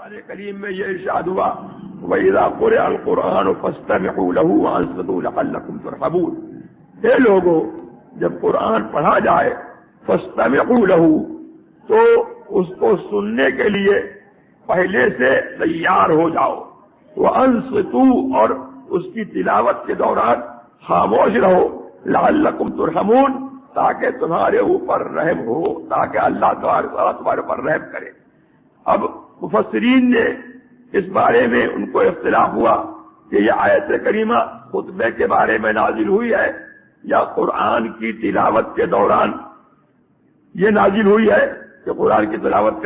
قرآن کریم میں یہ ارشاد ہوا وَإِذَا قُرِئَ الْقُرْآنُ فَاسْتَمِعُوا لَهُ وَأَنصِتُوا لَعَلَّكُمْ تُرْحَمُونَ۔ اے لوگو، جب قرآن پڑھا جائے فَاسْتَمِعُوا لَهُ تو اس کو سننے کے لیے پہلے سے تیار ہو جاؤ، وَأَنصِتُوا اور اس کی تلاوت کے دوران خاموش رہو، لَعَلَّكُمْ تُرْحَمُونَ تاکہ تمہارے اوپر رحم ہو، تاکہ اللہ تمہارے اوپر رحم کرے۔ اب مفسرین نے اس بارے میں ان کو اختلاف ہوا کہ یہ آیت کریمہ خطبے کے بارے میں نازل ہوئی ہے یا قرآن کی تلاوت کے دوران یہ نازل ہوئی ہے کہ قرآن کی تلاوت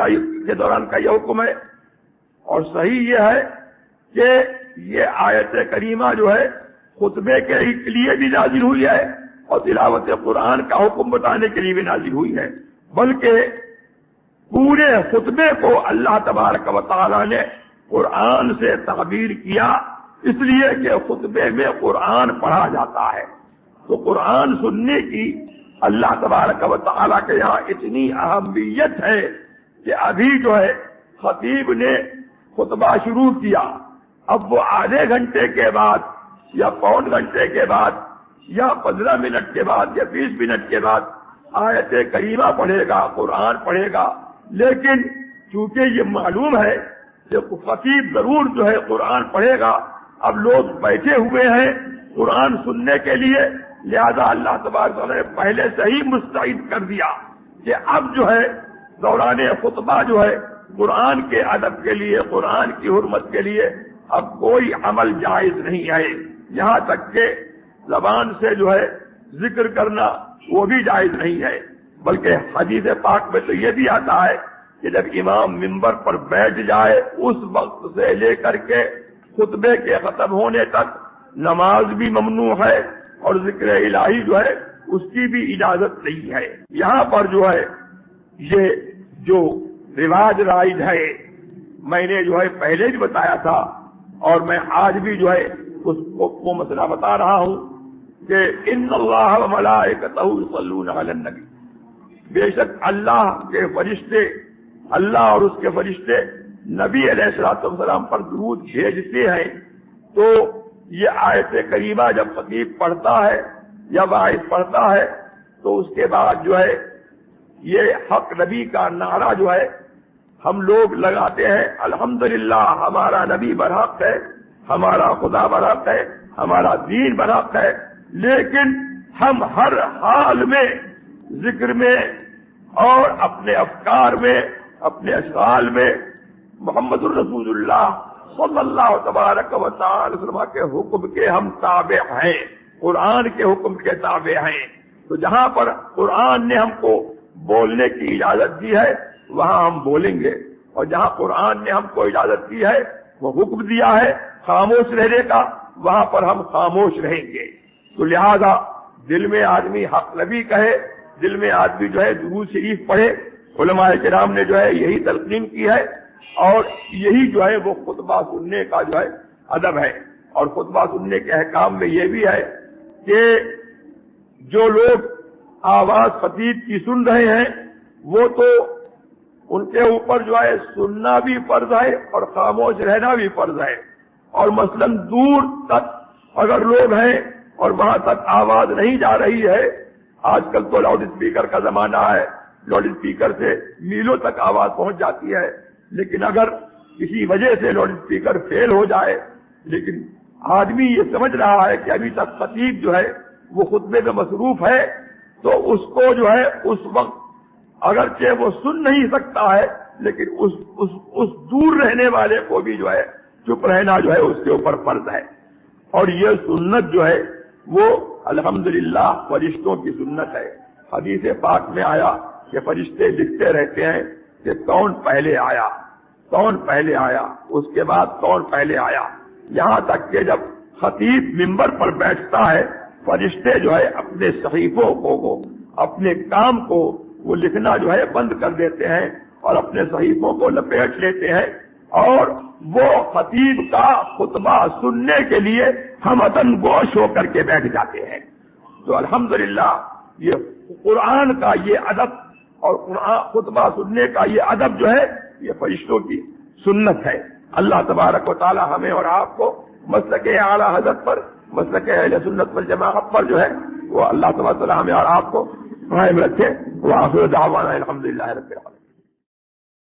کے دوران کا یہ حکم ہے۔ اور صحیح یہ ہے کہ یہ آیت کریمہ جو ہے خطبے کے لیے بھی نازل ہوئی ہے اور تلاوت قرآن کا حکم بتانے کے لیے بھی نازل ہوئی ہے، بلکہ پورے خطبے کو اللہ تبارک و تعالی نے قرآن سے تعبیر کیا، اس لیے کہ خطبے میں قرآن پڑھا جاتا ہے۔ تو قرآن سننے کی اللہ تبارک و تعالی کے یہاں اتنی اہمیت ہے کہ ابھی جو ہے خطیب نے خطبہ شروع کیا، اب وہ آدھے گھنٹے کے بعد یا پون گھنٹے کے بعد یا 15 منٹ کے بعد یا 20 منٹ کے بعد آیت کریمہ پڑھے گا، قرآن پڑھے گا، لیکن چونکہ یہ معلوم ہے کہ خطیب ضرور جو ہے قرآن پڑھے گا، اب لوگ بیٹھے ہوئے ہیں قرآن سننے کے لیے، لہذا اللہ تبارک و تعالی نے پہلے سے ہی مستعد کر دیا کہ اب جو ہے دوران خطبہ جو ہے قرآن کے ادب کے لیے، قرآن کی حرمت کے لیے اب کوئی عمل جائز نہیں ہے، یہاں تک کہ زبان سے جو ہے ذکر کرنا وہ بھی جائز نہیں ہے، بلکہ حدیث پاک میں تو یہ بھی آتا ہے کہ جب امام منبر پر بیٹھ جائے اس وقت سے لے کر کے خطبے کے ختم ہونے تک نماز بھی ممنوع ہے اور ذکر الہی جو ہے اس کی بھی اجازت نہیں ہے۔ یہاں پر جو ہے یہ جو رواج رائج ہے میں نے جو ہے پہلے بھی بتایا تھا اور میں آج بھی جو ہے اس کو مسئلہ بتا رہا ہوں کہ ان اللہ و ملائکتہ یصلون علی النبی، بے شک اللہ کے فرشتے، اللہ اور اس کے فرشتے نبی علیہ الصلوۃ والسلام پر درود بھیجتے ہیں۔ تو یہ آیت کریمہ جب خطیب پڑھتا ہے یا واعظ پڑھتا ہے تو اس کے بعد جو ہے یہ حق نبی کا نعرہ جو ہے ہم لوگ لگاتے ہیں، الحمدللہ ہمارا نبی برحق ہے، ہمارا خدا برحق ہے، ہمارا دین برحق ہے، لیکن ہم ہر حال میں ذکر میں اور اپنے افکار میں، اپنے اشعار میں محمد الرسول اللہ صلی اللہ تبارک و تعالی وسلم کے حکم کے ہم تابع ہیں، قرآن کے حکم کے تابع ہیں۔ تو جہاں پر قرآن نے ہم کو بولنے کی اجازت دی ہے وہاں ہم بولیں گے، اور جہاں قرآن نے ہم کو اجازت دی ہے، وہ حکم دیا ہے خاموش رہنے کا، وہاں پر ہم خاموش رہیں گے۔ تو لہذا دل میں آدمی حق نبی کہے، دل میں آدمی جو ہے درود شریف پڑھے، علماء کرام نے جو ہے یہی تلقین کی ہے، اور یہی جو ہے وہ خطبہ سننے کا جو ہے ادب ہے۔ اور خطبہ سننے کے احکام میں یہ بھی ہے کہ جو لوگ آواز خطیب کی سن رہے ہیں وہ تو ان کے اوپر جو ہے سننا بھی فرض ہے اور خاموش رہنا بھی فرض ہے، اور مثلاً دور تک اگر لوگ ہیں اور وہاں تک آواز نہیں جا رہی ہے، آج کل تو لاؤڈ اسپیکر کا زمانہ ہے، لاؤڈ اسپیکر سے میلوں تک آواز پہنچ جاتی ہے، لیکن اگر کسی وجہ سے لاؤڈ اسپیکر فیل ہو جائے لیکن آدمی یہ سمجھ رہا ہے کہ ابھی تک خطیب جو ہے وہ خطبے میں مصروف ہے، تو اس کو جو ہے اس وقت اگرچہ وہ سن نہیں سکتا ہے لیکن اس دور رہنے والے کو بھی جو ہے چپ رہنا جو ہے اس کے اوپر فرض ہے۔ اور یہ سنت جو ہے وہ الحمدللہ فرشتوں کی سنت ہے۔ حدیث پاک میں آیا کہ فرشتے لکھتے رہتے ہیں کہ کون پہلے آیا، کون پہلے آیا، اس کے بعد کون پہلے آیا، یہاں تک کہ جب خطیب منبر پر بیٹھتا ہے فرشتے جو ہے اپنے صحیفوں کو، اپنے کام کو وہ لکھنا جو ہے بند کر دیتے ہیں اور اپنے صحیفوں کو لپیٹ لیتے ہیں، اور وہ خطیب کا خطبہ سننے کے لیے ہمدن گوش ہو کر کے بیٹھ جاتے ہیں۔ تو الحمدللہ یہ قرآن کا یہ ادب اور خطبہ سننے کا یہ ادب جو ہے یہ فرشتوں کی سنت ہے. اللہ تبارک و تعالی ہمیں اور آپ کو مسلک اعلی حضرت پر، مسلک اہل سنت والجماعت پر جو ہے وہ اللہ تبارک و تعالی ہمیں اور آپ کو قائم رکھے. وآخر دعوانا الحمدللہ رب العالمین.